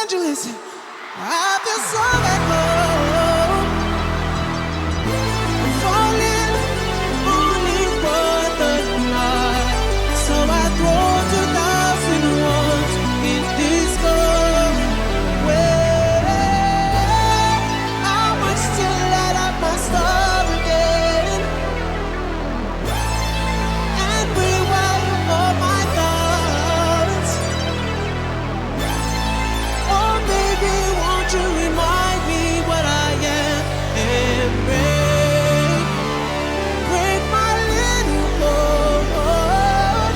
won't you listen? I feel so back home. I'm falling only for the night. So I throw 2,000 ones in disco. I want to light up my star again and rewind all my thoughts. Oh baby, won't you remind me what I am and break my little heart.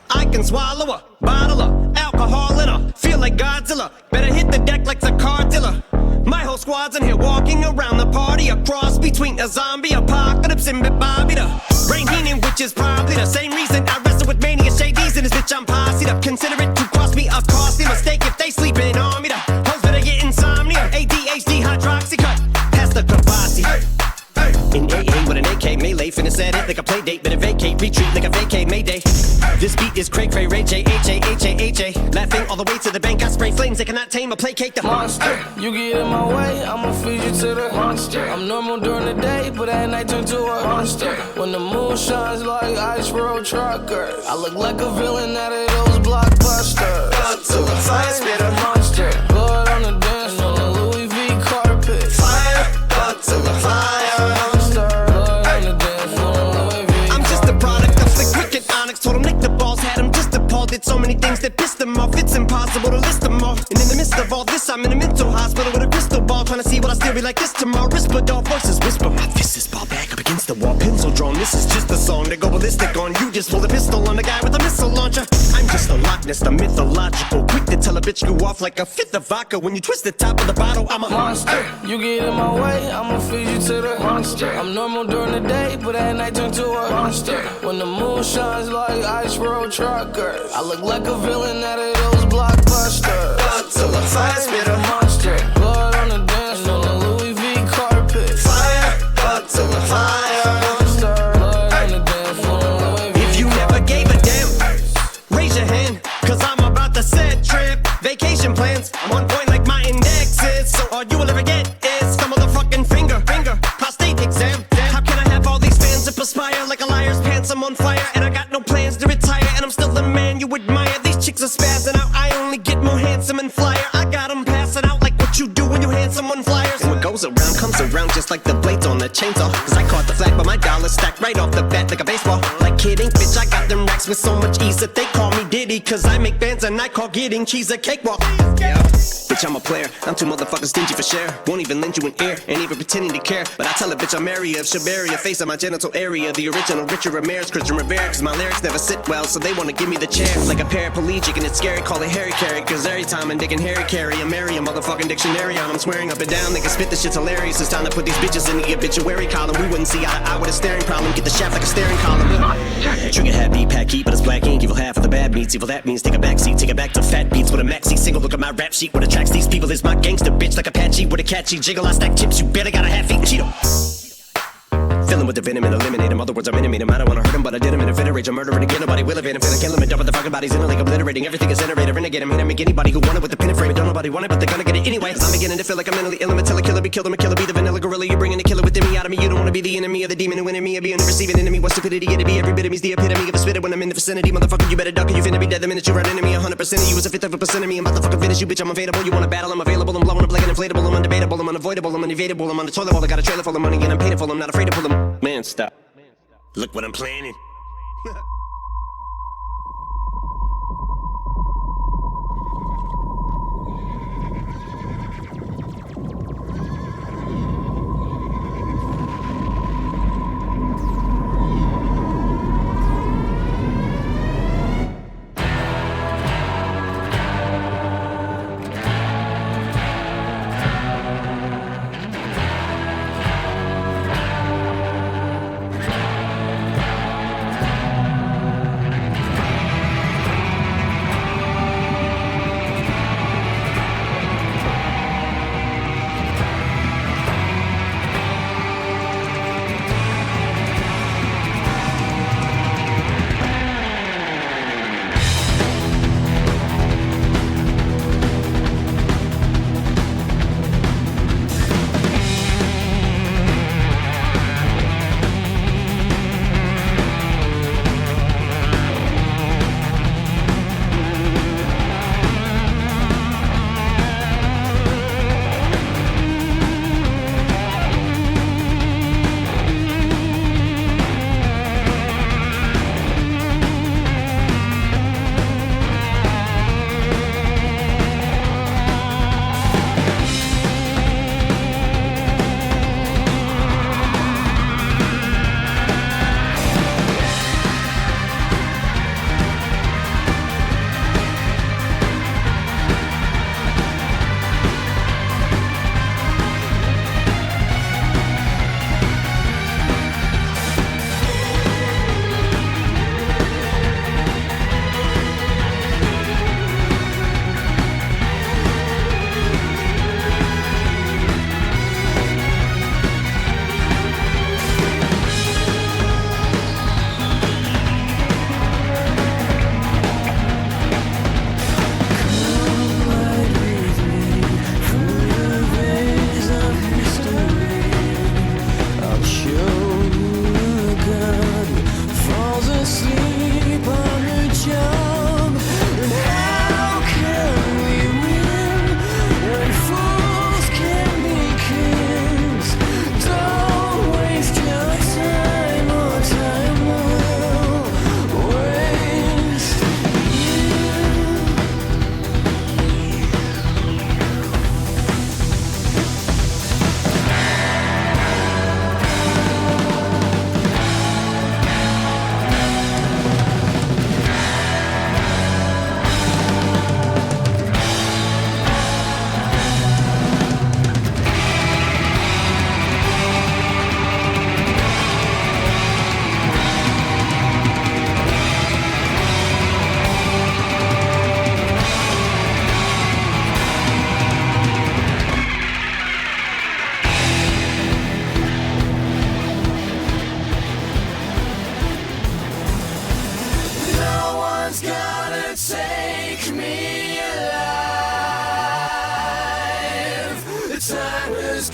I can swallow a bottle of alcohol in her. Feel like Godzilla. Better hit the deck like a car dealer. My whole squad's in here walking around the party. A cross between a zombie apocalypse and Bobby the Brain Heenan, which is probably the same reason I wrestle with mania shadies in this bitch. I'm posse'd up. Consider it to cost me a costly mistake if they sleeping on me. The hoes better get insomnia. ADHD hydroxy cut. Pass the Kavasi. In AA with an AK melee, finna set it like a play date, better vacate, retreat like a vacay Mayday. This beat is cray cray, Ray J, H-A, laughing all the way to the bank. I spray flames, they cannot tame or placate the monster. You get in my way, I'ma feed you to the monster. I'm normal during the day, but at night turn to a monster. When the moon shines like ice road truckers, I look like a villain out of those blockbusters. Blood to the fire, spit a monster. Blood on the dance floor, the Louis V carpet. Fire, blood to the fire. Told him nick the balls, had him just appalled. Did so many things that pissed him off, it's impossible to list them all. And in the midst of all this, I'm in a mental hospital with a crystal ball, trying to see what I still be like this tomorrow. Rispadol voices whisper, my fist is ball back up against the wall, pencil drawn. This is just a song to go ballistic on. You just pull a pistol on the guy with a missile launcher. I'm just a Loch Ness, the mythological, quick to tell a bitch you off like a fifth of vodka. When you twist the top of the bottle, I'm a monster. You get in my way, I'ma feed you to the monster. I'm normal during the day, but at night turn to a monster. When the moon shines like ice road truckers, I look like a villain out of those blockbusters. Blood to the fire, spit a monster. Blood on the dance floor, the Louis V carpet. Fire, blood to the fire. Blood on the dance floor, Louis V. If you never gave a damn, raise your hand, cause I'm about to set trip. Vacation plans, I'm on point like my index is. So all you will ever get is some motherfucking finger. Prostate exam. How can I have all these fans that perspire like a liar's pants? I'm on fire and I got no plans to retire, and I'm still the man you admire. These chicks are spazzing out, I only get more handsome and flyer. I got them passing out like what you do when you hand someone flyers. And what goes around comes around just like the blades on the chainsaw. Cause I caught the flag, but my dollar stacked right off the bat like a baseball. Like kidding, bitch, I got them racks with so much ease that they call me Diddy. Cause I make bands and I call getting cheese a cakewalk. Yeah, bitch, I'm a player, I'm too motherfucking stingy for share. Won't even lend you an ear, ain't even pretending to care. But I tell a bitch I'm area of Shabaria, face of my genital area. The original Richard Ramirez, Christian Rivera. Cause my lyrics never sit well, so they wanna give me the chair. Like a paraplegic and it's scary, call it Harry Carry. Cause every time I'm digging Harry Carry, I'm marry a motherfucking dictionary on. I'm swearing up and down, they can spit this shit's hilarious. It's time to put these bitches in the obituary column. We wouldn't see eye to eye with a staring problem. Get the shaft like a staring column. Trigger happy, pack heat, but it's black ink. Evil half of the bad meats. Evil that means take a backseat, take it back to fat beats with a maxi single. Look at my rap sheet. What attracts these people is my gangster bitch like Apache with a catchy jiggle. I stack chips, you better got a half-eaten Cheeto. Filling with the venom and eliminate him. Other words, I'm intimate him. I don't wanna hurt him, but I did him in a fit of rage. I'm murdering again. Nobody will evade him. Finna kill him and dump the fucking bodies in a lake, obliterating everything is iterator. Renegade him, hit him, make anybody who want it with the pin and frame. Don't nobody want it, but they're gonna get it anyway. Cause I'm beginning to feel like I'm mentally ill. I'm a killer, be killed. I'm a killer, be the vanilla gorilla. You're bringing the killer within me out of me. me. You don't wanna be the enemy of the demon who entered me. I'll be on the receiving enemy. What stupidity it'd be? Every bit of me's the epitome of a spitter when I'm in the vicinity. Motherfucker, you better duck or you finna be dead the minute you run into me. 100% of you is a fifth of a percent of me. I'm about to fucking finish you, bitch. I'm available. You wanna battle? I'm available. I'm blowing up like an inflatable. I'm undebatable. I'm unavoidable. I'm unevadable. I'm on the toilet bowl. I got a trailer full of money and I'm paid full. I'm not afraid to pull them. Man, stop. Look what I'm planning.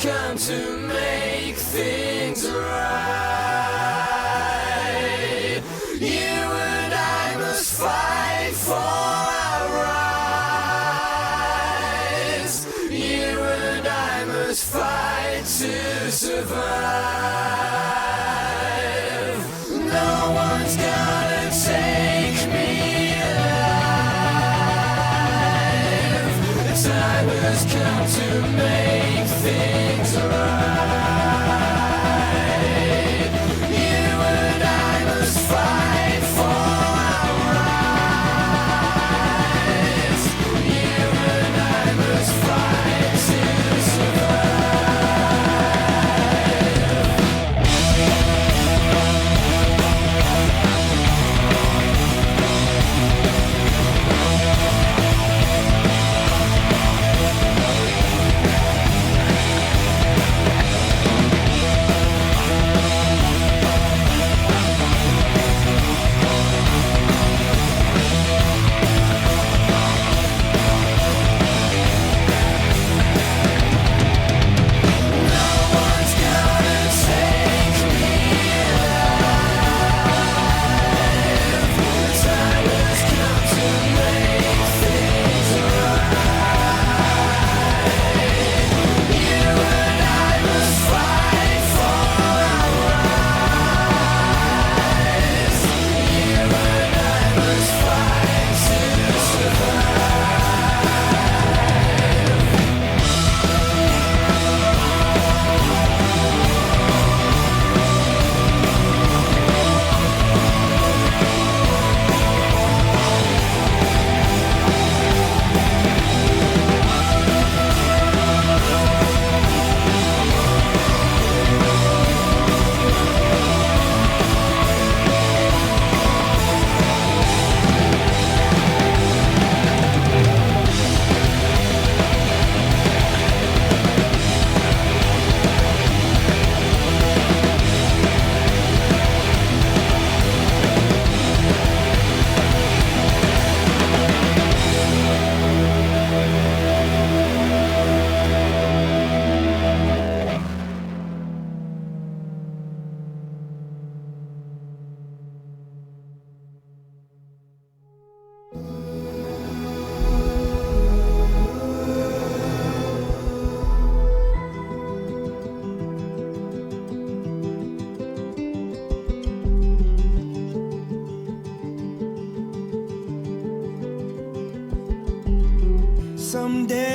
Come to make things right. You and I must fight for our rights. You and I must fight to survive. No one's gonna take me alive. The time has come to make things right. You and I must fight for our rights. You and I must fight to survive.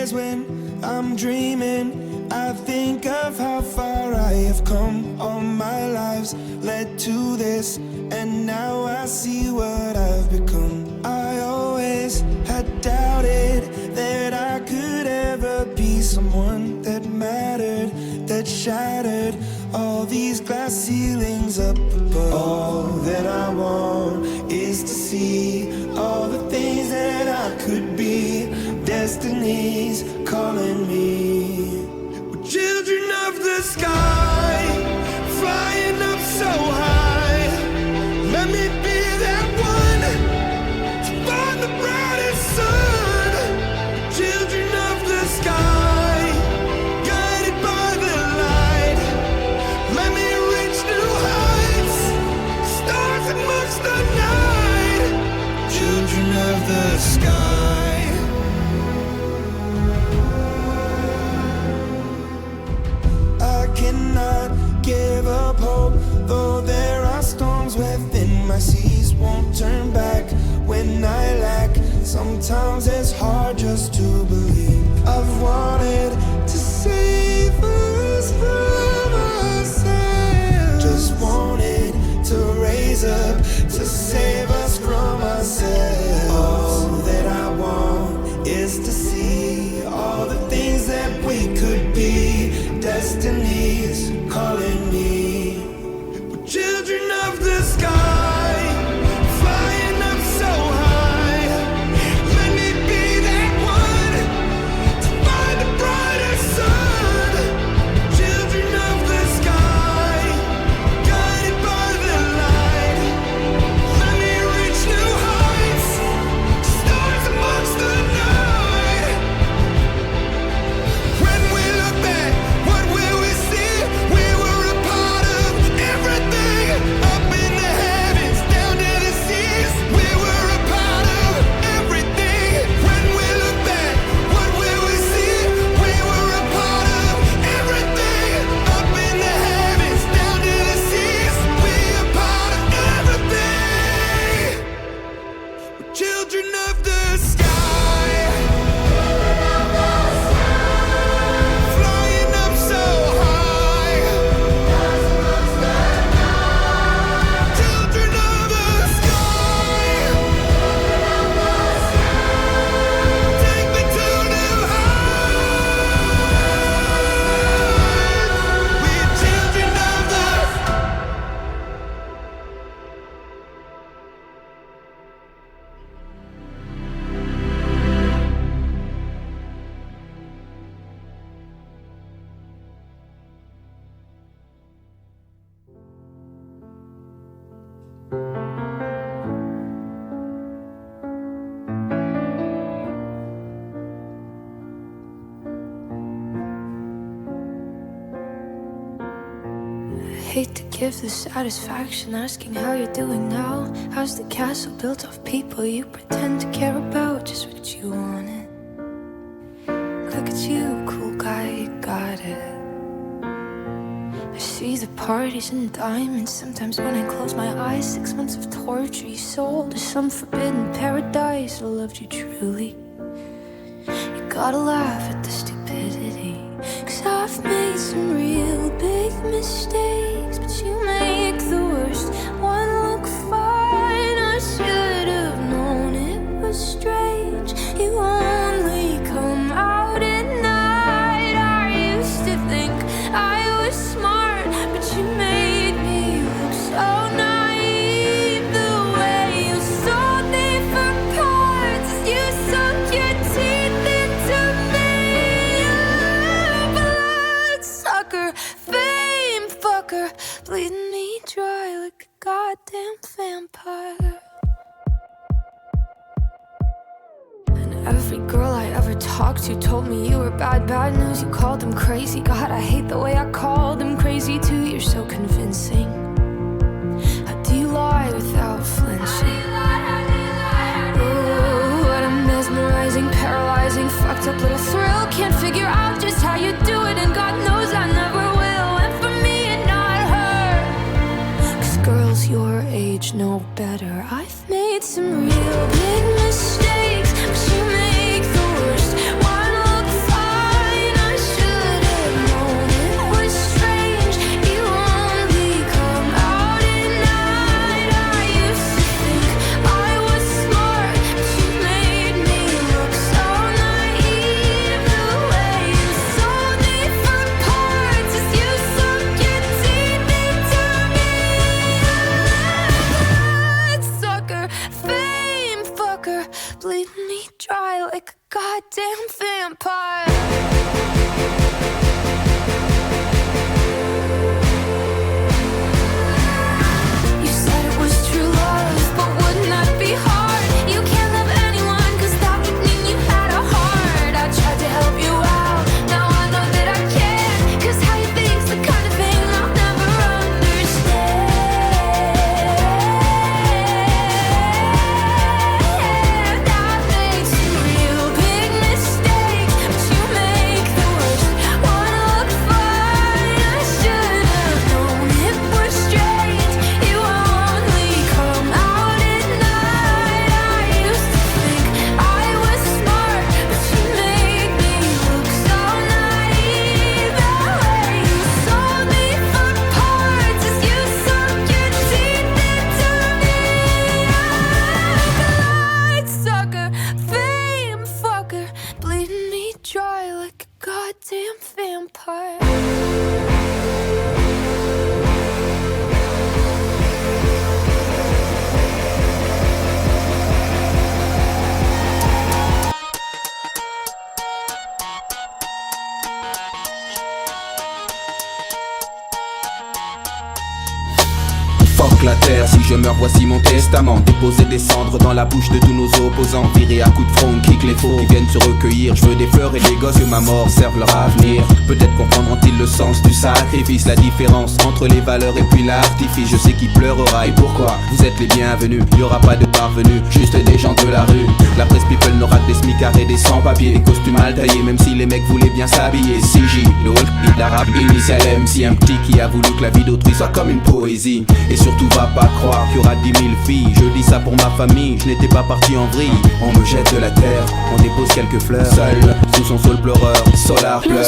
days when I'm dreaming, I think of how far I have come. All my lives led to this, and now I see what I've become. I always had doubted that I could ever be someone that mattered, that shattered all these glass ceilings up above. All that I want is to see all the things that I could be. Destiny's calling me. We're children of the sky, flying up so high. Let me be that one to find the brightest sun. Children of the sky, guided by the light. Let me reach new heights, stars amongst the night. Children of the sky. I cannot give up hope, though there are storms within my seas. Won't turn back when I lack. Sometimes it's hard just to believe. I've wanted to save us from ourselves. Just wanted to raise up to save us from ourselves. All that I want is to see all the things that we could be. Destiny's calling me. We're children of the sky, flying up so high. Let me be that one to find the brightest sun. Children of the sky, guided by the light. Let me reach new heights, stars amongst the night. When we look back, what will we see? We were a part of everything, up in the heavens, down to the seas. We were a part of everything. When we look back, what will we see? We were a part of everything, up in the heavens, down to the seas. We are part of everything. We're children of the sky, flying up so high. Children of the sky, take me to new heights. We're children of the Hate to give the satisfaction asking how you're doing now. How's the castle built of people you pretend to care about? Just what you wanted. Look at you, cool guy, you got it. I see the parties and diamonds. Sometimes when I close my eyes, 6 months of torture you sold to some forbidden paradise. I loved you truly. You gotta laugh at the stupidity, 'cause I've made some real big mistakes, but you make the worst one look fine. I should have known it was strange. You only come out at night. I used to think I was smart, but you made me look so naive. The way you sold me for parts, you sunk your teeth into me. Bloodsucker, fame fucker, bleeding me dry like a goddamn vampire. And every girl I ever talked to told me you were bad, bad news. You called them crazy. God, I hate the way I called them crazy too. You're so convincing. How do you lie without flinching? Ooh, what a mesmerizing, paralyzing, fucked up little thrill. Can't figure out just how you do it, and God knows I never will. And for me and not her, 'cause girls your age know better. I've made some real big mistakes, but you make the worst one look damn vampire. Fuck la terre, si je meurs voici mon testament. Déposer des cendres dans la bouche de tous nos opposants. Virer à coups de front, kick les faux qui viennent se recueillir. Je veux des fleurs et des gosses, que ma mort serve leur avenir. Peut-être comprendront-ils le sens du sacrifice. La différence entre les valeurs et puis l'artifice. Je sais qui pleurera et pourquoi. Vous êtes les bienvenus, y aura pas de parvenus, juste des gens de la rue. La presse people n'aura que des smicards et des sans-papiers. Les costumes mal taillés même si les mecs voulaient bien s'habiller. CJ, le Hulk, l'arabe initial MC. Un petit qui a voulu que la vie d'autrui soit comme une poésie. Et surtout va pas croire qu'il y aura 10 000 filles. Je dis ça pour ma famille, je n'étais pas parti en vrille. On me jette de la terre, on dépose quelques fleurs. Seul, sous son sol pleureur, Solar pleure.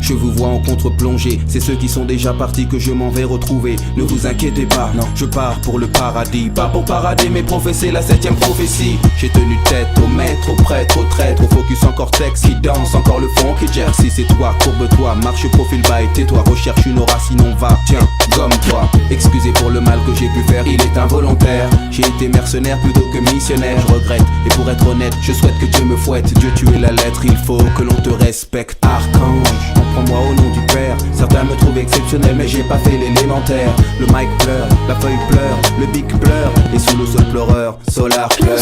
Je vous vois en contre-plongée, c'est ceux qui sont déjà partis que je m'en vais retrouver. Ne vous inquiétez pas, non, je pars pour le paradis. Pas pour parader mais professer la 7ème prophétie. J'ai tenu tête au maître, au prêtre, au traître, au focus en cortex qui danse, encore le fond qui gère. Si c'est toi, courbe-toi, marche profil bas et tais-toi. Recherche une aura sinon va, tiens, gomme-toi. Excusez pour le mal que j'ai pu faire, il est involontaire. J'ai été mercenaire plutôt que missionnaire, je regrette. Et pour être honnête, je souhaite que Dieu me fouette. Dieu tu es la lettre, il faut que l'on te respecte. Archange, prends-moi au nom du Père. Certains me trouvent exceptionnel mais j'ai pas fait l'élémentaire. Le mic pleure, la feuille pleure, le bic pleure. Et sous le sol pleureur, Solar pleure.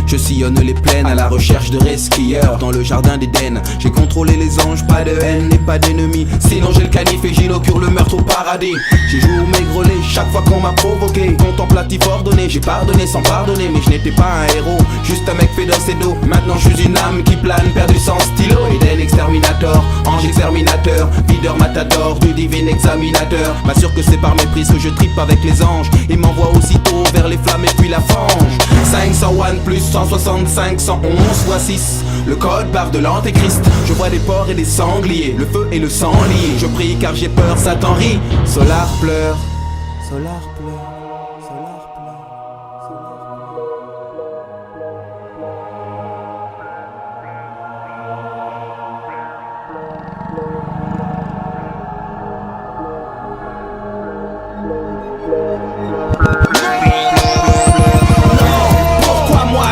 Je sillonne les plaines à la recherche de resquilleurs. Dans le jardin d'Éden, j'ai contrôlé les anges, pas de haine et pas d'ennemis. Sinon j'ai le canif et j'inaugure le meurtre au paradis. J'ai joué au maigrelet chaque fois qu'on m'a provoqué. Contemplatif ordonné, j'ai pardonné sans pardonner. Mais je n'étais pas un héros, juste un mec fait d'os et d'eau. Maintenant je suis une âme qui plane, perdu sans stylo. Eden exterminator, ange exterminateur, videur matador, du divin examinateur. M'assure que c'est par méprise que je tripe avec les anges. Et m'envoie aussitôt vers les flammes et puis la fange. 501 plus 165, 111 fois 6, le code barre de l'antéchrist. Je vois des porcs et des sangliers, le feu et le sang liés. Je prie car j'ai peur, Satan rit. Solar pleure, Solar pleure, Solar pleure, Solar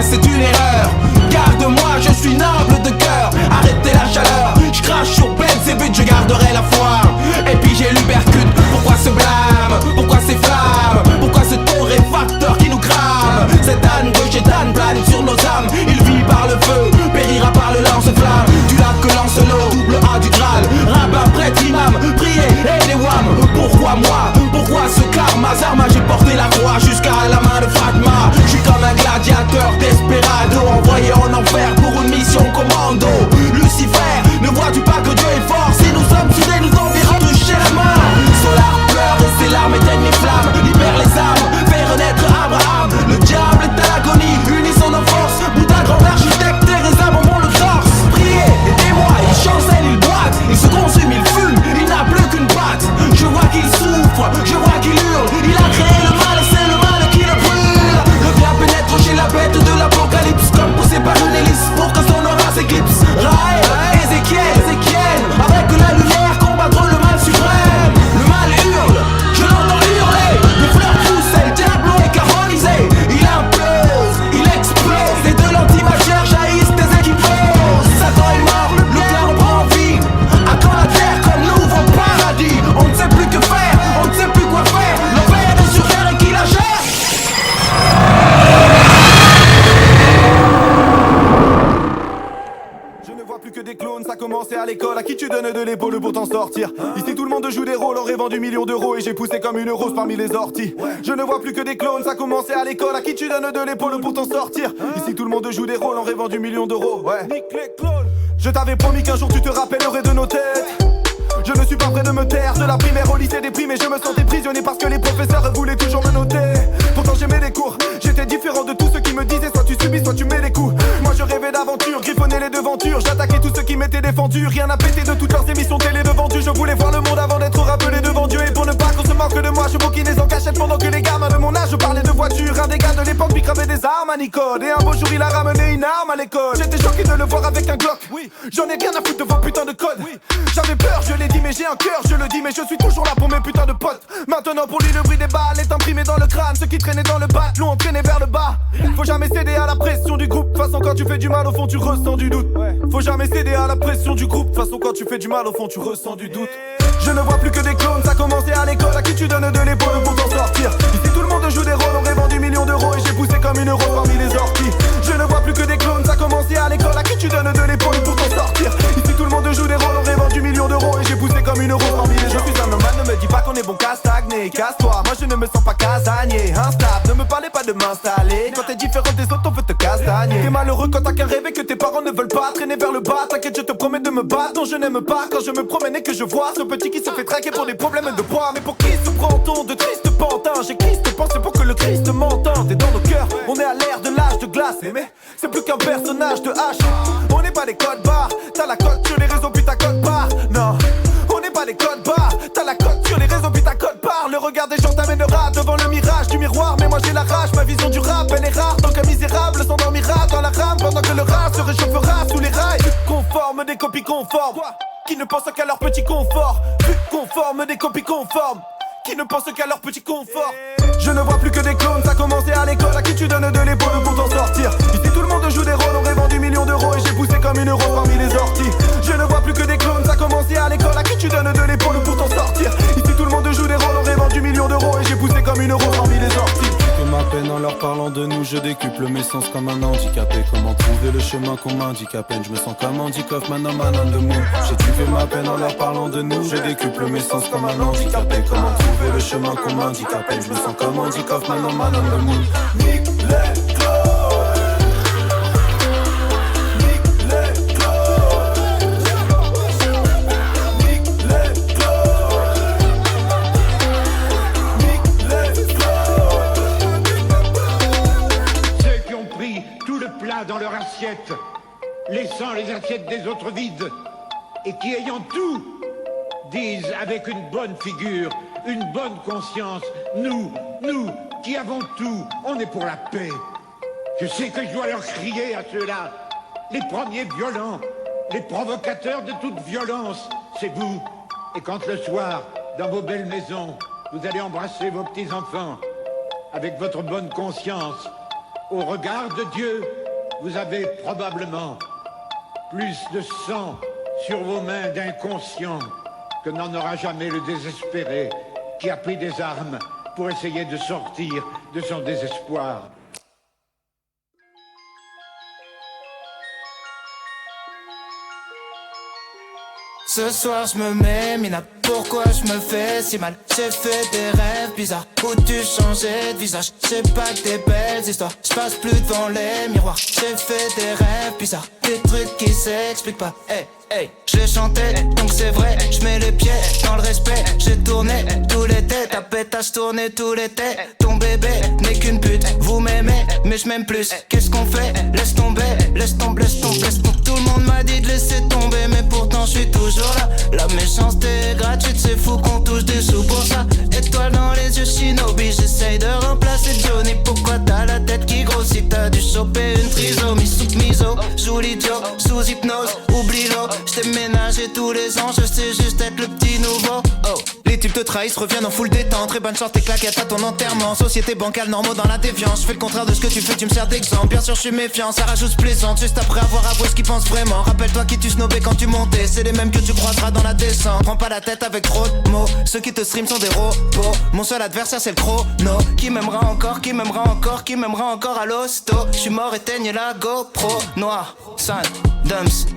c'est une erreur. Garde-moi, je suis noble de cœur. Arrêtez la chaleur, je crache sur Belzébuth, je garderai la foi. Et puis j'ai l'Ubercute, pourquoi ce blâme? Pourquoi ces flammes? Pourquoi ce torréfacteur qui nous crame? Cet âne gauche et d'âne plane sur nos âmes. Il vit par le feu, périra par le lance-flamme. Du lac que lance l'eau, double A du Graal. Rabbin, prêtre, imam, prier et des wham. Pourquoi moi? Pourquoi ce karma? Zarma, j'ai porté la croix jusqu'à la main de Fatma. Je suis comme un gladiateur desperado, envoyé en enfer pour une mission commando. Lucifer, ne vois-tu pas que Dieu est fort? Si nous sommes soudés, nous enverrons de chez la mort. Solar pleure et ses larmes éteignent les flammes. Libère les âmes, fait renaître Abraham. Le diable est à l'agonie, unissons nos forces. Bouddha, grand architecte, Teresa, maman le torse. Priez, aidez-moi, il chancelle, il boite. Il se consume, il fume, il n'a plus qu'une patte. Je vois qu'il souffre, je vois qu'il hurle. Il a créé le mal et c'est le mal qui le brûle. Le bien pénètre chez la bête de l'apocalypse, comme poussé par une hélice. qui tu donnes de l'épaule pour t'en sortir. Ici tout le monde joue des rôles en rêvant du million d'euros et j'ai poussé comme une rose parmi les orties. Je ne vois plus que des clones, ça commençait à l'école. À qui tu donnes de l'épaule pour t'en sortir. Ici tout le monde joue des rôles en rêvant du million d'euros. Ouais. Je t'avais promis qu'un jour tu te rappellerais de nos têtes. Je ne suis pas prêt de me taire. De la primaire au lycée déprimé, je me sentais prisonnier parce que les professeurs voulaient toujours me noter. Pourtant j'aimais les cours, j'étais différent de tous ceux qui me disaient soit tu subis, soit tu mets les coups. Moi je rêvais d'aventure, griffonnais les devantures. J'attaquais tous ceux qui m'étaient défendus. Rien à péter de toutes leurs émissions télé de vendues. Je voulais voir le monde avant d'être rappelé devant Dieu. Et pour ne pas qu'on se moque de moi, je bouquinais en cachette pendant que les gamins de mon âge parlaient de voitures. Un des gars de l'époque lui cravait des armes à Nicole. Et un beau jour il a ramené une arme à l'école. J'étais choqué de le voir avec un Glock. J'en ai rien à foutre de vos putains de codes. J'avais peur, je l'ai dit mais j'ai un cœur. Je le dis mais je suis toujours là pour mes putains de potes. Maintenant pour lui le bruit des balles est imprimé dans le crâne. Ceux qui traînaient dans le bat l'ont entraîné vers le bas. Faut jamais céder à la pression du groupe. De toute façon quand tu fais du mal au fond tu ressens du doute. Faut jamais céder à la pression du groupe. De toute façon quand tu fais du mal au fond tu ressens du doute. Je ne vois plus que des clones, ça commençait à l'école. À qui tu donnes de l'épaule pour t'en sortir. Ici tout le monde joue des rôles en rêvant du million d'euros. Et j'ai poussé comme une rose parmi les orties. Je ne vois plus que des clones, ça commençait à l'école. À qui tu donnes de l'épaule pour t'en sortir. Ici tout le monde joue des rôles en rêvant du million d'euros. Et j'ai poussé comme une rose parmi les orties. Je suis un nomade, ne me dis pas qu'on est bon qu'à stagner. Casse-toi, moi je ne me sens pas casanier. Instable, ne me parlez pas de m'installer. Quand t'es différent des autres on veut te castagner. T'es malheureux quand t'as qu'un rêve et que tes parents ne veulent pas traîner vers le bas. T'inquiète je te promets de me battre. Non je n'aime pas quand je me promène et que je vois ce petit qui se fait traquer pour des problèmes de poids. Mais pour qui se prend-on de triste pantin. J'ai Christ pensé pour que le Christ m'entende. T'es dans nos cœurs, on est à l'ère de l'âge de glace. Mais c'est plus qu'un personnage de H. On n'est pas des codes barres. T'as la cote sur les réseaux puis ta cote barre. Non, on n'est pas des codes barres. T'as la cote sur les réseaux puis ta cote barre. Le regard des gens t'amènera devant le mirage du miroir. Mais moi j'ai la rage, ma vision du rap elle est rare. Tant qu'un misérable s'endormira dans la rame pendant que le rat se réchauffera sous les rails. Conforme des copies conformes qui ne pensent qu'à leur petit confort. Conforme des copies conformes qui ne pensent qu'à leur petit confort. Je ne vois plus que des clones, ça commençait à l'école. À qui tu donnes de l'épaule pour t'en sortir. Ici tout le monde joue des rôles en rêvant du million d'euros. Et j'ai poussé comme une rose parmi les orties. Je ne vois plus que des clones, ça commençait à l'école. À qui tu donnes de l'épaule pour t'en sortir. Ici tout le monde joue des rôles en rêvant du million d'euros. Et j'ai poussé comme une rose parmi les orties. Que ma peine en leur parlant de nous, je décuple mes sens comme un handicapé. Comment trouver le chemin qu'on m'indique à peine. Je me sens comme Andy Kaufman en man on the moon. J'ai tué ma peine en leur parlant de nous, je décuple mes sens comme un handicapé. Comment trouver le chemin qu'on m'indique à peine. Je me sens comme Andy Kaufman en man on the moon. Nick les dans leur assiette, laissant les assiettes des autres vides, et qui ayant tout, disent avec une bonne figure, une bonne conscience, nous, qui avons tout, on est pour la paix. Je sais que je dois leur crier à ceux-là, les premiers violents, les provocateurs de toute violence, c'est vous. Et quand le soir, dans vos belles maisons, vous allez embrasser vos petits-enfants, avec votre bonne conscience, au regard de Dieu, vous avez probablement plus de sang sur vos mains d'inconscient que n'en aura jamais le désespéré qui a pris des armes pour essayer de sortir de son désespoir. Ce soir je me mets mina, pourquoi je me fais si mal? J'ai fait des rêves bizarres où tu changeais de visage. J'ai pas que des belles histoires, je passe plus devant les miroirs. J'ai fait des rêves bizarres, des trucs qui s'expliquent pas. Hey, je les chantais, donc c'est vrai, je mets les pieds dans le respect. J'ai tourné tout l'été, ta pétasse tournée tout l'été. Ton bébé n'est qu'une pute, vous m'aimez, mais je m'aime plus. Qu'est-ce qu'on fait? Laisse tomber, laisse tomber, laisse tomber, laisse tomber. Tout le monde m'a dit de laisser tomber, mais pourtant je suis toujours là. La méchanceté est gratuite, c'est fou qu'on touche des sous pour ça. Étoile dans les yeux, Shinobi, j'essaye de remplacer Johnny. Pourquoi t'as la tête qui grossit? T'as dû choper une trisomie sous miso. Joue l'idiot, sous hypnose, oublie-le. J't'ai ménagé tous les ans, je sais juste être le petit nouveau. Oh, les types te trahissent, reviennent en full détente. Très bonne chance, tes claquettes à ton enterrement. Société bancale, normaux dans la déviance. Je fais le contraire de ce que tu fais, tu me sers d'exemple. Bien sûr, je suis méfiant, ça rajoute plaisante. Juste après avoir avoué ce qu'ils pensent vraiment. Rappelle-toi qui tu snobais quand tu montais. C'est les mêmes que tu croiseras dans la descente. Prends pas la tête avec trop de mots. Ceux qui te stream sont des robots. Mon seul adversaire, c'est le chrono. Qui m'aimera encore, qui m'aimera encore, qui m'aimera encore à l'hosto. Je suis mort, éteigne la GoPro. Noir, sale, dumps.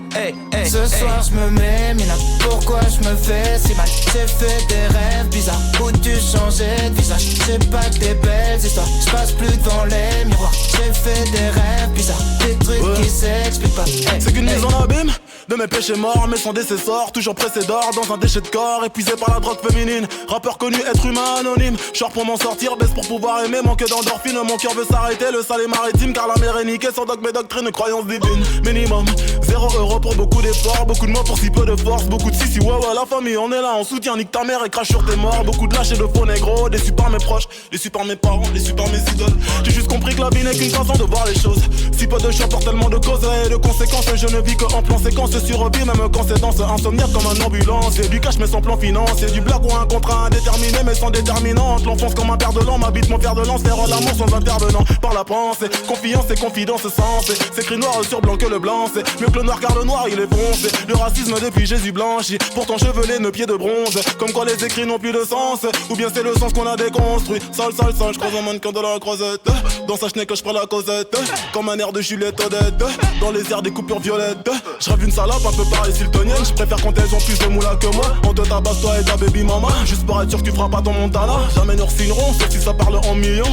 Ce soir je me mets, mina, pourquoi je me fais si mal? J'ai fait des rêves bizarres où tu changeais de visage. C'est pas que des belles histoires, je passe plus devant les miroirs. J'ai fait des rêves bizarres, des trucs qui s'expliquent pas. C'est qu'une mise en abîme de mes péchés morts, mais sans décessor, toujours pressé d'or dans un déchet de corps, épuisé par la drogue féminine. Rappeur connu, être humain anonyme. Short pour m'en sortir, baisse pour pouvoir aimer, manque d'endorphine. Mon cœur veut s'arrêter, le sale est maritime, car la mer est niquée sans dogme et doctrine, croyance divine. Minimum, 0 € pour beaucoup d'efforts, beaucoup de mots pour si peu de force, beaucoup de si ouais ouais la famille on est là, on soutient, nique ta mère et crache sur tes morts. Beaucoup de lâches et de faux négros, déçus par mes proches, déçus par mes parents, déçus par mes idoles. J'ai juste compris que la vie n'est qu'une façon de voir les choses. Si peu de choix pour tellement de causes et de conséquences, je ne vis que en plan séquence survie, même quand c'est danse insomniaque comme un ambulance. C'est du cash mais sans plan financier, du blague ou un contrat indéterminé mais sans déterminante. L'enfance comme un père de l'an, m'habite mon père de lance, faire l'amour sans intervenant par la pensée. Confiance et confidence sens, c'est écrit noir sur blanc que le blanc, c'est mieux que le noir car le noir il est foncé. Le racisme depuis Jésus blanchi, pourtant chevelé nos pieds de bronze. Comme quoi les écrits n'ont plus de sens, ou bien c'est le sens qu'on a déconstruit. Sale, je croise un mannequin de la croisette. Dans sa chenille que je prends la causette, comme un air de Juliette Odette. Dans les airs des coupures violettes, je rêve une salope un peu pareille siltonienne. Je préfère quand elles ont plus de moula que moi. On te tabasse toi et ta baby mama, juste pour être sûr que tu feras pas ton Montana. Jamais nous refinerons, sauf si ça parle en millions.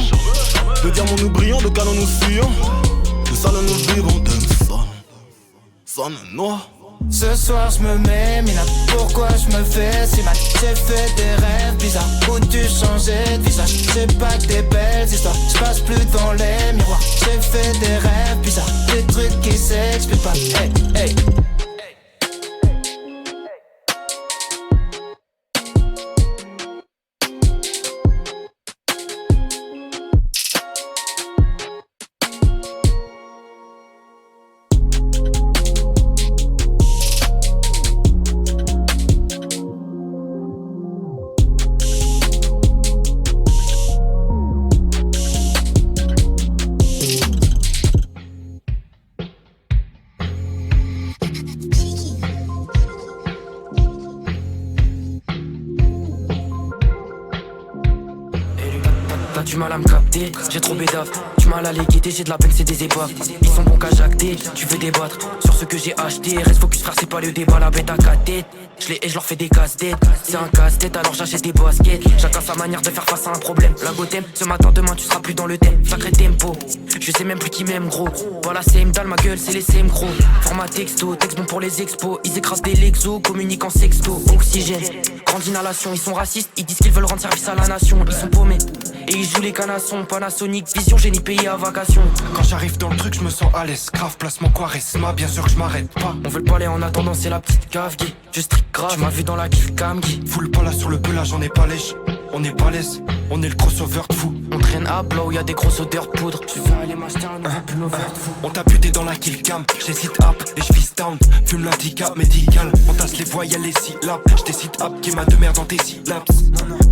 De diamants nous brillons, de canons nous fuyons. De salon nous vivons, de sonne noir. Ce soir je me mets, mina, pourquoi je me fais si mal? J'ai fait des rêves bizarres où tu changeais de visage. C'est pas que des belles histoires, je passe plus devant les miroirs. J'ai fait des rêves bizarres, des trucs qui s'expliquent pas. Hey. Du mal à me capter, j'ai trop bédaf. Du mal à les guider, j'ai de la peine, c'est des épaves. Ils sont bons qu'à jacter, tu veux débattre sur ce que j'ai acheté. Reste focus frère, c'est pas le débat, la bête à 4 têtes. Je les hais, je leur fais des casse-têtes. C'est un casse-tête, alors j'achète des baskets. Chacun sa manière de faire face à un problème. La gothème, ce matin, demain, tu seras plus dans le thème. Sacré tempo, je sais même plus qui m'aime gros. Voilà, c'est dalle, ma gueule, c'est les CM gros. Format texto, texte bon pour les expos. Ils écrasent des Lexos, communiquent en sexto. Oxygène, grande inhalation, ils sont racistes. Ils disent qu'ils veulent rendre service à la nation. Ils sont paumés, et ils jouent les canassons. Panasonic, vision, génie payé à vacation. Quand j'arrive dans le truc, je me sens à l'aise. Grave, placement Quaresma, bien sûr que je m'arrête pas. On veut le palais en attendant, c'est la petite cave Guy. Je strict grave, tu m'as vu dans la kill cam Guy. Full pas là sur le pelage, j'en ai pas lèche. On est balèze, on est le crossover de fou. On traîne à plat où y'a des grosses odeurs de poudre. Tu veux aller m'acheter un nouveau pull over de fou. On t'a buté dans la kill cam, j'hésite up et je fist down. Fume l'handicap médical, on tasse les voyelles, les syllabes. J't'hésite up, qui m'a de merde dans tes syllabes.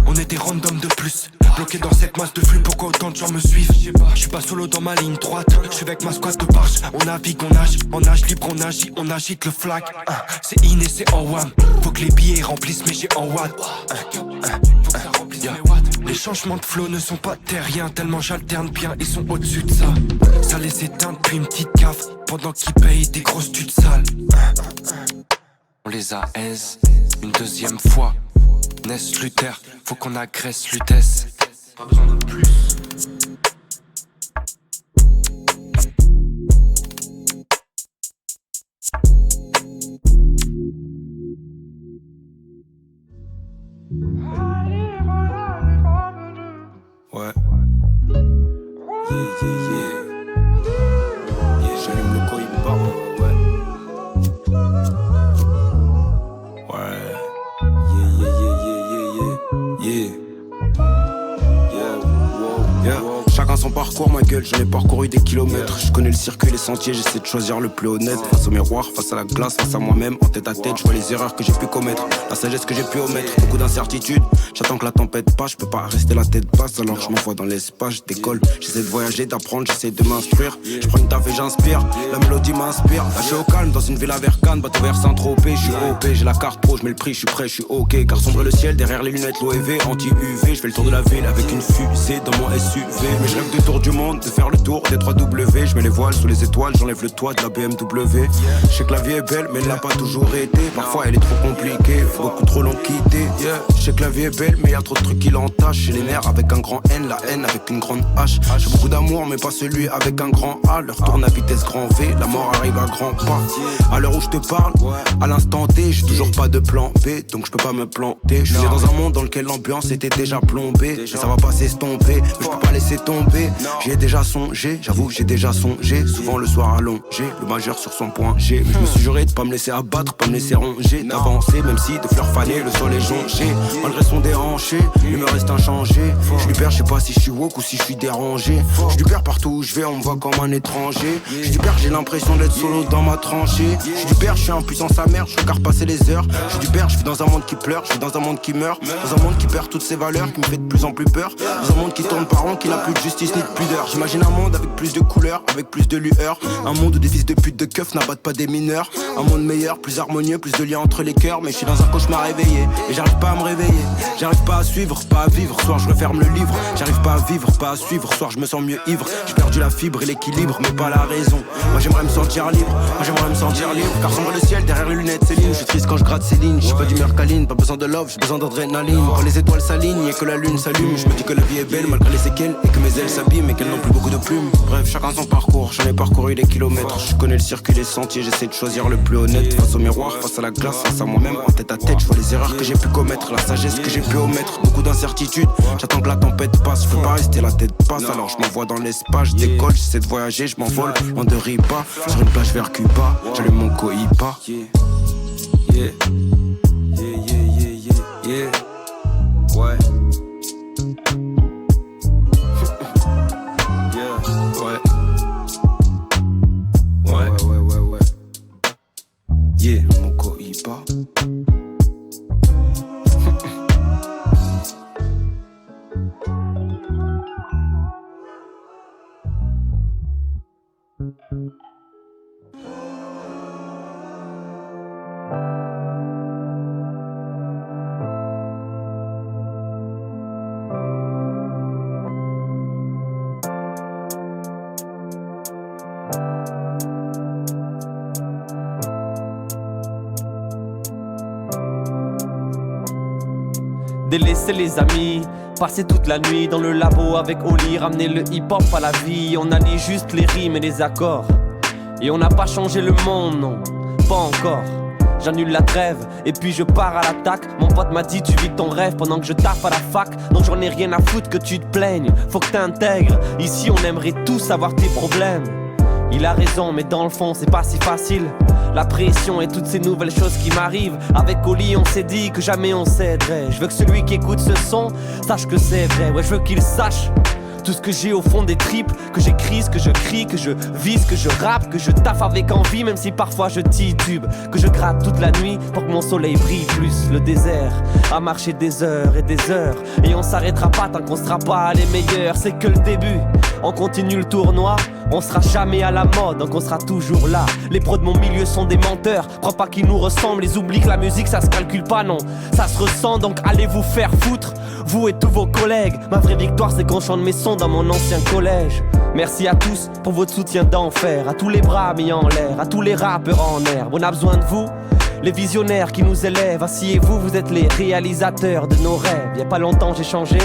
On était random de plus, bloqué dans cette masse de flux. Pourquoi autant de gens me suivent? J'suis pas solo dans ma ligne droite, j'suis avec ma squad de barge. On navigue, on nage, en nage libre, on agit, on agite le flag. C'est in et c'est en one. Faut que les billets remplissent mes j'ai en watt. Les changements de flow ne sont pas terriens, tellement j'alterne bien, ils sont au-dessus de ça. Ça les éteint depuis une petite cave, pendant qu'ils payent des grosses tudes sales. On les a aise, une deuxième fois. Ness Luther, faut qu'on agresse Lutèce. Pas besoin de plus. Ouais. J'allume le coïba, ouais. Chacun son parcours, ma gueule, j'en ai parcouru des kilomètres. Je connais le circuit, les sentiers, j'essaie de choisir le plus honnête. Face au miroir, face à la glace, face à moi-même, en tête à tête, je vois les erreurs que j'ai pu commettre, la sagesse que j'ai pu omettre. Beaucoup d'incertitudes, j'attends que la tempête passe. Je peux pas rester la tête basse, alors je m'envoie dans l'espace, je décolle. J'essaie de voyager, d'apprendre, j'essaie de m'instruire. Je prends une taf et j'inspire, la mélodie m'inspire. Là je suis au calme, dans une ville à Vercane, bateau vers Saint-Tropez. Je suis OP, j'ai la carte pro, je mets le prix, je suis prêt, je suis ok. Car sombre le ciel, derrière les lunettes, l'OEV, anti-UV. Je fais le tour de la ville avec une fusée dans mon SUV. Je rêve du tour du monde, de faire le tour des 3W. Je mets les voiles sous les étoiles, j'enlève le toit de la BMW. Je sais que la vie est belle, mais elle n'a pas toujours été. Parfois elle est trop compliquée, beaucoup trop l'ont quittée. Je sais que la vie est belle, mais y a trop de trucs qui l'entachent. J'ai les nerfs avec un grand N, la haine avec une grande H. J'ai beaucoup d'amour, mais pas celui avec un grand A. Leur tourne à vitesse grand V, la mort arrive à grands pas. À l'heure où je te parle, à l'instant T, j'ai toujours pas de plan B, donc je peux pas me planter. Je suis dans un monde dans lequel l'ambiance était déjà plombée. Mais ça va pas s'estomper, mais je peux pas laisser tomber. J'y ai déjà songé, j'avoue j'ai déjà songé. Souvent le soir allongé, le majeur sur son point G. Mais je me suis juré de pas me laisser abattre, pas me laisser ronger, d'avancer même si de fleurs fanées le sol est jonché. Malgré son déhanché, il me reste inchangé. Je lui perds, je sais pas si je suis woke ou si je suis dérangé. Je lui perds partout où je vais, on me voit comme un étranger. Je lui perds, j'ai l'impression d'être solo dans ma tranchée. Je lui perds, je suis impuissant sa mère, je regarde passer les heures. Je lui perds, je vis dans un monde qui pleure, je vis dans un monde qui meurt. Dans un monde qui perd toutes ses valeurs, qui me fait de plus en plus peur. Dans un monde qui tourne par rond, qui n'a plus de justice ni de pudeur. J'imagine un monde avec plus de couleurs, avec plus de lueur. Un monde où des fils de pute de keufs n'abattent pas des mineurs. Un monde meilleur, plus harmonieux, plus de liens entre les cœurs. Mais je suis dans un cauchemar réveillé, et j'arrive pas à me réveiller. J'arrive pas à suivre, pas à vivre. Soir je referme le livre, j'arrive pas à vivre, pas à suivre. Soir je me sens mieux ivre. J'ai perdu la fibre et l'équilibre, mais pas la raison. Moi j'aimerais me sentir libre, moi j'aimerais me sentir libre. Car sombre le ciel derrière les lunettes Céline. Je suis triste quand je gratte ces lignes, j'ai pas d'humeur câline, pas besoin de love, j'ai besoin d'adrénaline. Quand les étoiles s'alignent et que la lune s'allume, je me dis que la vie est belle malgré les séquelles et que mes ailes s'abîment et qu'elles n'ont plus beaucoup de plumes. Bref, chacun son parcours, j'en ai parcouru des kilomètres. Je connais le circuit, les sentiers, j'essaie de choisir le plus honnête. Face au miroir, face à la glace, face à moi-même, en tête à tête, je vois les erreurs que j'ai pu commettre, la sagesse que j'ai pu omettre. Beaucoup d'incertitudes, j'attends que la tempête passe. Je peux pas rester la tête passe, alors je m'envoie dans l'espace. Je décolle, j'essaie de voyager, je m'envole loin de Ripa. Sur une plage vers Cuba, j'allume mon cohipa. Yeah, yeah, yeah, yeah, yeah. Ouais. Yeah, ouais. Ouais, ouais, ouais, ouais. Yeah, mon cohipa. Délaisser les amis, passer toute la nuit dans le labo avec Oli, ramener le hip-hop à la vie. On allie juste les rimes et les accords. Et on n'a pas changé le monde, non, pas encore. J'annule la trêve et puis je pars à l'attaque. Mon pote m'a dit tu vis ton rêve pendant que je taffe à la fac. Donc j'en ai rien à foutre que tu te plaignes, faut que t'intègres. Ici on aimerait tous savoir tes problèmes. Il a raison mais dans le fond c'est pas si facile. La pression et toutes ces nouvelles choses qui m'arrivent. Avec Oli on s'est dit que jamais on céderait. Je veux que celui qui écoute ce son sache que c'est vrai. Ouais je veux qu'il sache tout ce que j'ai au fond des tripes. Que j'écris, que je crie, que je vise, que je rappe. Que je taffe avec envie même si parfois je titube. Que je gratte toute la nuit pour que mon soleil brille plus. Le désert a marché des heures et des heures. Et on s'arrêtera pas tant qu'on sera pas les meilleurs. C'est que le début, on continue le tournoi. On sera jamais à la mode, donc on sera toujours là. Les pros de mon milieu sont des menteurs. Crois pas qu'ils nous ressemblent, ils oublient que la musique ça se calcule pas, non. Ça se ressent, donc allez vous faire foutre, vous et tous vos collègues. Ma vraie victoire c'est qu'on chante mes sons dans mon ancien collège. Merci à tous pour votre soutien d'enfer. À tous les bras mis en l'air, à tous les rappeurs en herbe. On a besoin de vous, les visionnaires qui nous élèvent. Asseyez-vous, vous êtes les réalisateurs de nos rêves. Y'a pas longtemps j'ai changé,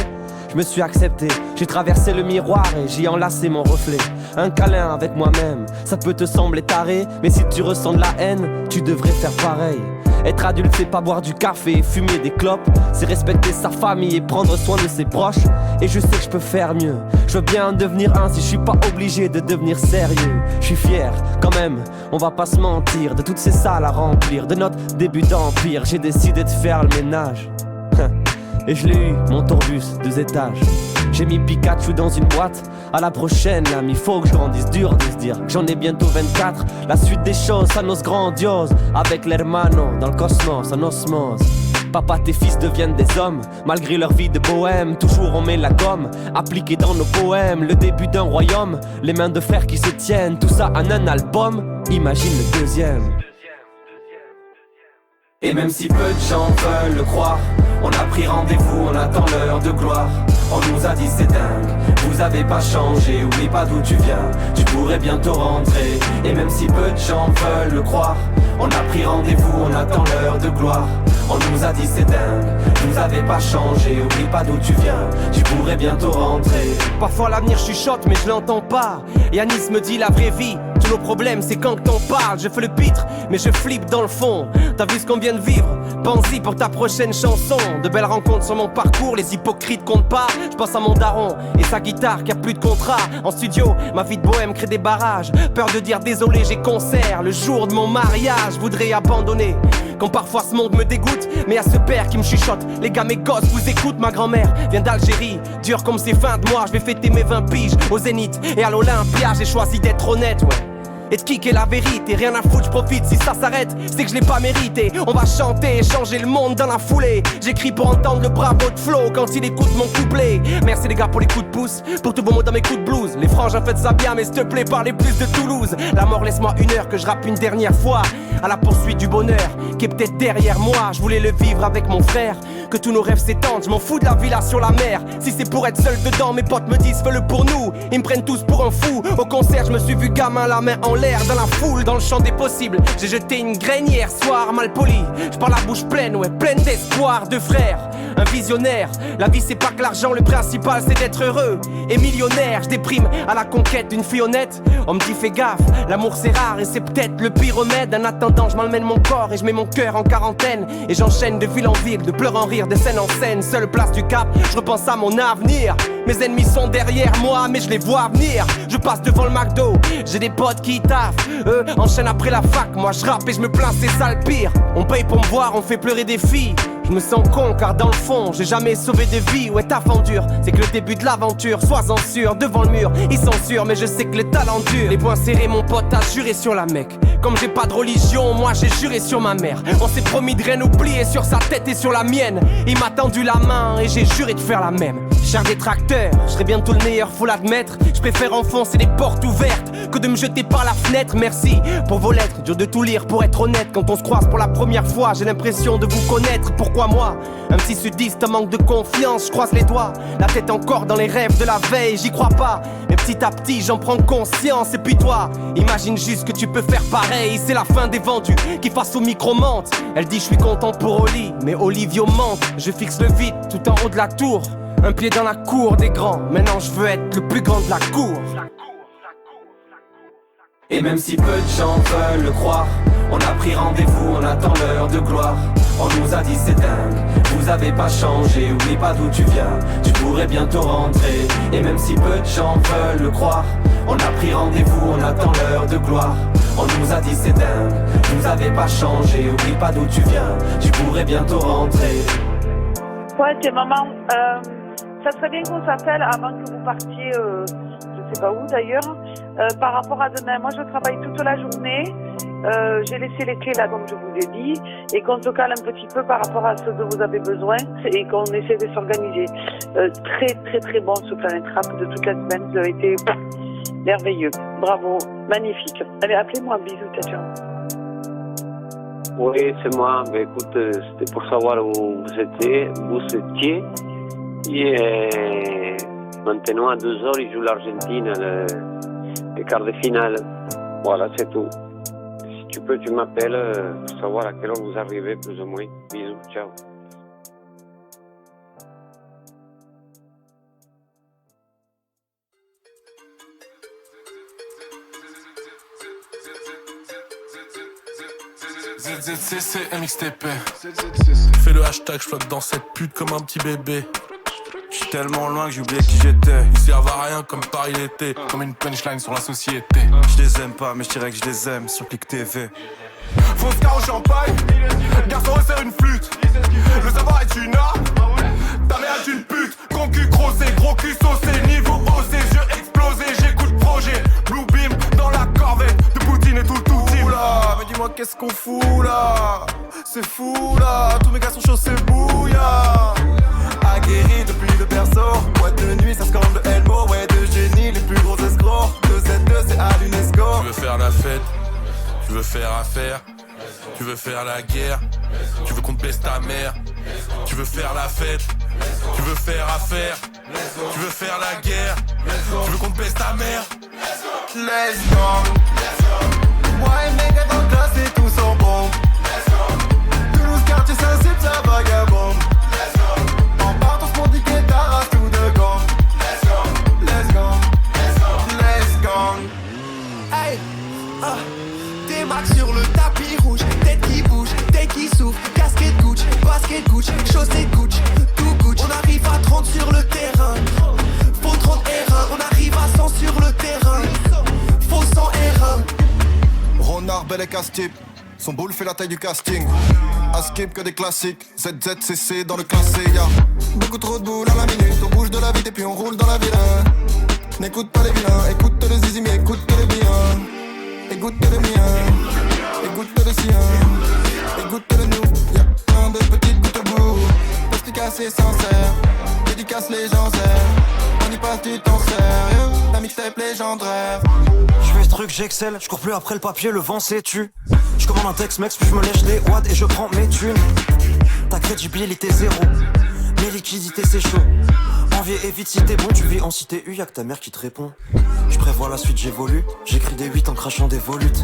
je me suis accepté, j'ai traversé le miroir et j'y enlacé mon reflet. Un câlin avec moi-même, ça peut te sembler taré, mais si tu ressens de la haine, tu devrais faire pareil. Être adulte c'est pas boire du café et fumer des clopes, c'est respecter sa famille et prendre soin de ses proches. Et je sais que je peux faire mieux, je veux bien en devenir un si je suis pas obligé de devenir sérieux. Je suis fier quand même, on va pas se mentir, de toutes ces salles à remplir, de notre début d'empire. J'ai décidé de faire le ménage. Et je l'ai eu, mon tourbus, 2 étages. J'ai mis Pikachu dans une boîte. À la prochaine, l'ami, faut que je grandisse. Dur de se dire que j'en ai bientôt 24. La suite des choses s'annonce grandiose. Avec l'hermano dans le cosmos, en osmose. Papa, tes fils deviennent des hommes. Malgré leur vie de bohème, toujours on met la gomme. Appliqué dans nos poèmes, le début d'un royaume. Les mains de frères qui se tiennent, tout ça en un album. Imagine le deuxième. Et même si peu de gens veulent le croire, on a pris rendez-vous, on attend l'heure de gloire. On nous a dit c'est dingue, vous avez pas changé, oublie pas d'où tu viens, tu pourrais bientôt rentrer. Et même si peu de gens veulent le croire, on a pris rendez-vous, on attend l'heure de gloire. On nous a dit c'est dingue, vous avez pas changé, oublie pas d'où tu viens, tu pourrais bientôt rentrer. Parfois l'avenir chuchote mais je l'entends pas. Yanis me dit la vraie vie, tous nos problèmes c'est quand t'en parles. Je fais le pitre mais je flippe dans le fond. T'as vu ce qu'on vient de vivre, pense-y pour ta prochaine chanson. De belles rencontres sur mon parcours, les hypocrites comptent pas. Je pense à mon daron et sa guitare qui a plus de contrat. En studio, ma vie de bohème crée des barrages. Peur de dire désolé, j'ai concert le jour de mon mariage. Je voudrais abandonner quand parfois ce monde me dégoûte, mais à ce père qui me chuchote, les gars mes gosses vous écoutent. Ma grand-mère vient d'Algérie, dur comme ces fins de mois. Je vais fêter mes 20 piges au Zénith et à l'Olympia. J'ai choisi d'être honnête, ouais, et de kicker la vérité, rien à foutre, j'profite, si ça s'arrête, c'est que je l'ai pas mérité. On va chanter et changer le monde dans la foulée. J'écris pour entendre le bravo de Flo quand il écoute mon couplet. Merci les gars pour les coups de pouce, pour tous vos mots dans mes coups de blues. Les frangins faites ça bien mais s'il te plaît parlez plus de Toulouse. La mort laisse-moi une heure que je rappe une dernière fois, à la poursuite du bonheur qui est peut-être derrière moi. Je voulais le vivre avec mon frère, que tous nos rêves s'étendent. Je m'en fous de la villa sur la mer, si c'est pour être seul dedans. Mes potes me disent fais-le pour nous, ils me prennent tous pour un fou. Au concert je me suis vu gamin la main en l'air dans la foule, dans le champ des possibles. J'ai jeté une graine hier soir mal poli. Je parle la bouche pleine, ouais, pleine d'espoir. De frères, un visionnaire. La vie c'est pas que l'argent, le principal c'est d'être heureux et millionnaire. Je déprime à la conquête d'une fille honnête. On me dit fais gaffe, l'amour c'est rare et c'est peut-être le pire remède. En attendant je m'emmène mon corps et je mets mon cœur en quarantaine. Et j'enchaîne de ville en ville, de pleurs en rire, de scène en scène. Seule place du cap, je repense à mon avenir. Mes ennemis sont derrière moi mais je les vois venir. Je passe devant le McDo, j'ai des potes qui taffent. Eux enchaînent après la fac, moi je rappe et je me plains, c'est ça le pire. On paye pour me voir, on fait pleurer des filles. Je me sens con car dans le fond j'ai jamais sauvé de vie. Ouais ta fendure, c'est que le début de l'aventure. Sois-en sûr, devant le mur, ils sont sûrs mais je sais que le talent dure. Les poings serrés mon pote a juré sur la Mecque. Comme j'ai pas de religion, moi j'ai juré sur ma mère. On s'est promis de rien oublier sur sa tête et sur la mienne. Il m'a tendu la main et j'ai juré de faire la même. Cher détracteur, je serai bientôt le meilleur, faut l'admettre. Je préfère enfoncer les portes ouvertes que de me jeter par la fenêtre. Merci pour vos lettres, dur de tout lire pour être honnête. Quand on se croise pour la première fois, j'ai l'impression de vous connaître. Pourquoi moi, un petit sudiste manque de confiance, je croise les doigts, la tête encore dans les rêves de la veille. J'y crois pas, mais petit à petit j'en prends conscience. Et puis toi, imagine juste que tu peux faire pareil. C'est la fin des vendus qui face au micro mente. Elle dit je suis content pour Oli, mais Olivio mente. Je fixe le vide tout en haut de la tour, un pied dans la cour des grands. Maintenant je veux être le plus grand de la cour. Et même si peu de gens veulent le croire, on a pris rendez-vous, on attend l'heure de gloire. On nous a dit c'est dingue, vous avez pas changé, oublie pas d'où tu viens, tu pourrais bientôt rentrer. Et même si peu de gens veulent le croire, on a pris rendez-vous, on attend l'heure de gloire. On nous a dit c'est dingue, vous avez pas changé, oublie pas d'où tu viens, tu pourrais bientôt rentrer. Ouais, t'es maman, ça serait bien qu'on s'appelle avant que vous partiez, je sais pas où d'ailleurs, par rapport à demain. Moi je travaille toute la journée, j'ai laissé les clés là comme je vous l'ai dit, et qu'on se cale un petit peu par rapport à ce dont vous avez besoin et qu'on essaie de s'organiser. Très très très bon ce Planet Rap de toute la semaine, vous avez été merveilleux, bravo, magnifique. Allez, appelez-moi, bisous, ciao. Oui, c'est moi. Ben, écoute, c'était pour savoir où vous étiez. Et maintenant, à 2h, il joue l'Argentine, le quart de finale. Voilà, c'est tout. Si tu peux, tu m'appelles pour savoir à quelle heure vous arrivez, plus ou moins. Bisous, ciao. ZZCC MXTP. Fais le hashtag, je flotte dans cette pute comme un petit bébé. J'suis tellement loin que j'ai oublié qui j'étais. Ils servent à rien comme Paris l'été, comme une punchline sur la société. Je les aime pas mais je dirais que je les aime sur Click TV. Fausse car au champagne, garçon resserre une flûte. Le savoir est une arme, ta mère est une pute. Concu grossé, gros cul saucé, niveau haut, ses yeux explosés. J'écoute projet, Blue Beam dans la corvette de Poutine et tout team. Oula, mais dis-moi qu'est-ce qu'on fout là? C'est fou là, tous mes gars sont chauds, c'est bouillard. Aguerri depuis le berceau, boîte de nuit, ça scande de Elmo. Ouais, de génie, les plus gros escrocs. 2Z2, c'est à l'UNESCO. Tu veux faire la fête, tu veux faire affaire. Tu veux faire la guerre, tu veux qu'on te baisse ta mère. Tu veux faire la fête, tu veux faire affaire. Tu veux faire la guerre, tu veux qu'on te baisse ta mère. Let's go. Moi et mes gars dans le classe et tous en bombe. Toulouse quartier sensible, ça vagabonde. En partant pour niquer ta race tout de gang. Let's go. Let's go. Hey, des max sur le tapis rouge, tête qui bouge, tête qui souffle, casquette Gucci, basket Gucci, chaussette Gucci, tout Gucci. On arrive à 30 sur le terrain, faut 30 R1. On arrive à 100 sur le terrain, faut 100 R1. Renard, bel et casse-type, son boule fait la taille du casting. À skip que des classiques, ZZCC dans le classé, y'a beaucoup trop de boules à la minute. On bouge de la vite et puis on roule dans la ville. N'écoute pas les vilains, écoute le zizi mais écoute les biens. Écoute le mien, écoute le sien, écoute le nous. Y'a plein de petites gouttes au bout, perspicace et sincère. Dédicace légendaire, on y passe du temps sérieux. La mixtape légendaire. J'fais ce truc, j'excelle, j'cours plus après le papier, le vent s'étue. J'commande un texte mex, puis j'me lèche les watts et je prends mes thunes. Ta crédibilité zéro, mes liquidités c'est chaud. Envie et vite si t'es bon, tu vis en cité U, y'a que ta mère qui te répond. J'prévois la suite, j'évolue, j'écris des 8 en crachant des volutes.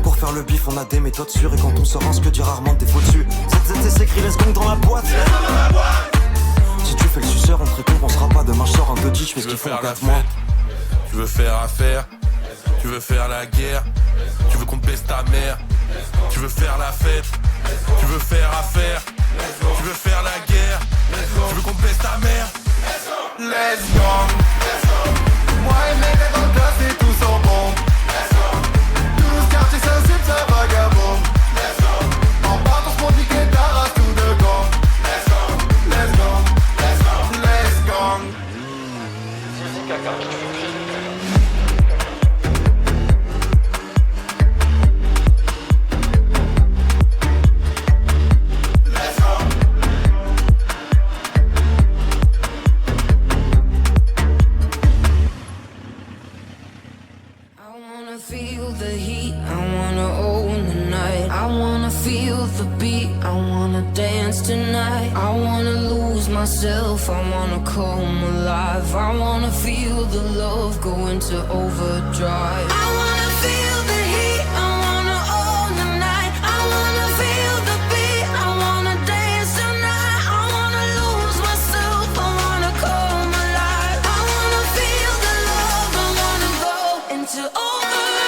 Pour faire le bif, on a des méthodes sûres. Et quand on se rend, ce que dit rarement des faux dessus. ZZT s'écrit, laisse gang dans la boîte. Si tu fais le suceur, on te récompensera pas. Demain je sors un petit, j'fais ce qu'il faut en 4 mois. Tu veux faire affaire, tu veux faire la guerre. Tu veux qu'on te baisse ta mère. Tu veux faire la fête, tu veux faire affaire. Tu veux faire la guerre, tu veux qu'on te baisse ta mère. Let's go. Moi et mes gars dans le classe et tous en bombe. Toulouse quartier sensible, ça vagabonde. En partant pour niquer ta race tout de gang. Let's go. Let's go. Feel the heat, I wanna own the night. I wanna feel the beat, I wanna dance tonight. I wanna lose myself, I wanna come alive. I wanna feel the love go into overdrive. I wanna feel the heat, I wanna own the night. I wanna feel the beat, I wanna dance tonight. I wanna lose myself, I wanna come alive. I wanna feel the love, I wanna go into overdrive.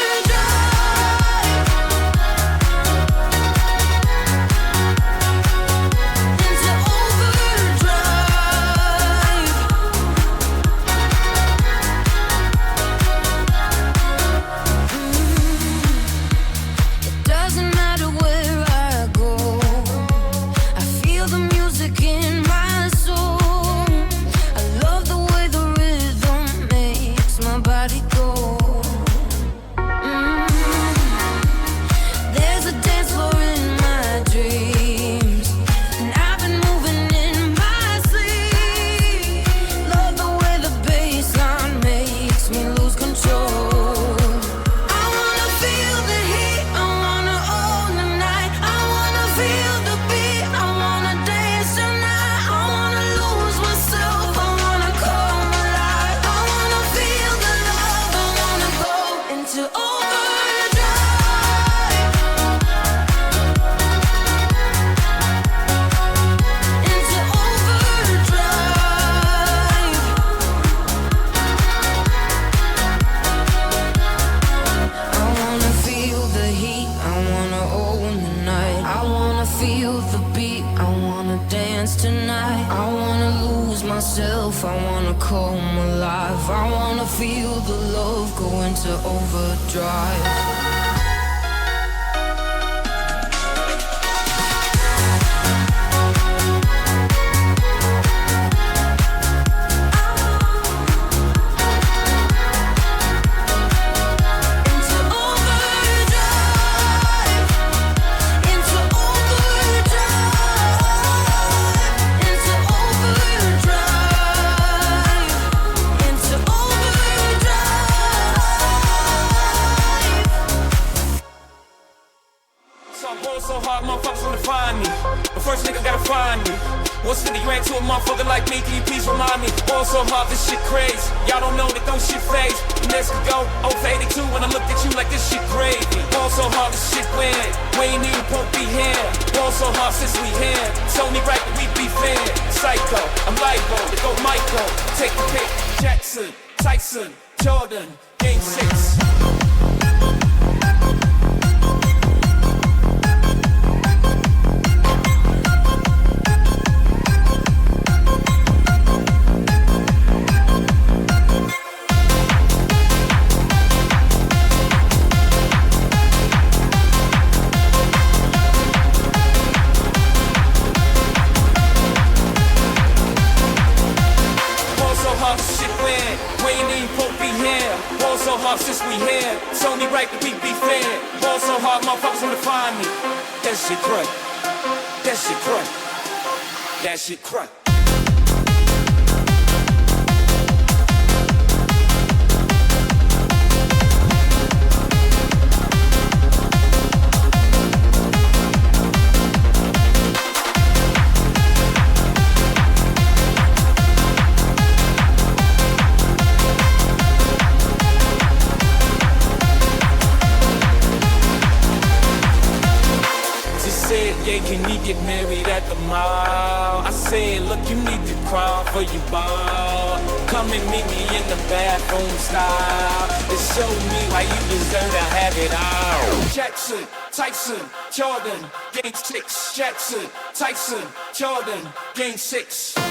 I wanna come alive. I wanna feel the love go into overdrive. What's 50 grand to a motherfucker like me? Can you please remind me? Ball so hard, this shit crazy. Y'all don't know that don't shit phase. The next could go 0 for 82 when I look at you like this shit gravy. Ball so hard, this shit weird. We ain't even won't be here. Ball so hard since we here. It's only right that we be fair. Psycho, I'm libo, to go Michael. Take the pick. Jackson, Tyson, Jordan, Game 6. Since we here, it's only right that we be fair. Ball so hard, motherfuckers wanna find me. That shit crack. That shit crack. That shit crack. Yeah, can you get married at the mall? I said, look, you need to crawl for your ball. Come and meet me in the bathroom style and show me why you deserve to have it all. Jackson, Tyson, Jordan, Game 6. Jackson, Tyson, Jordan, Game 6.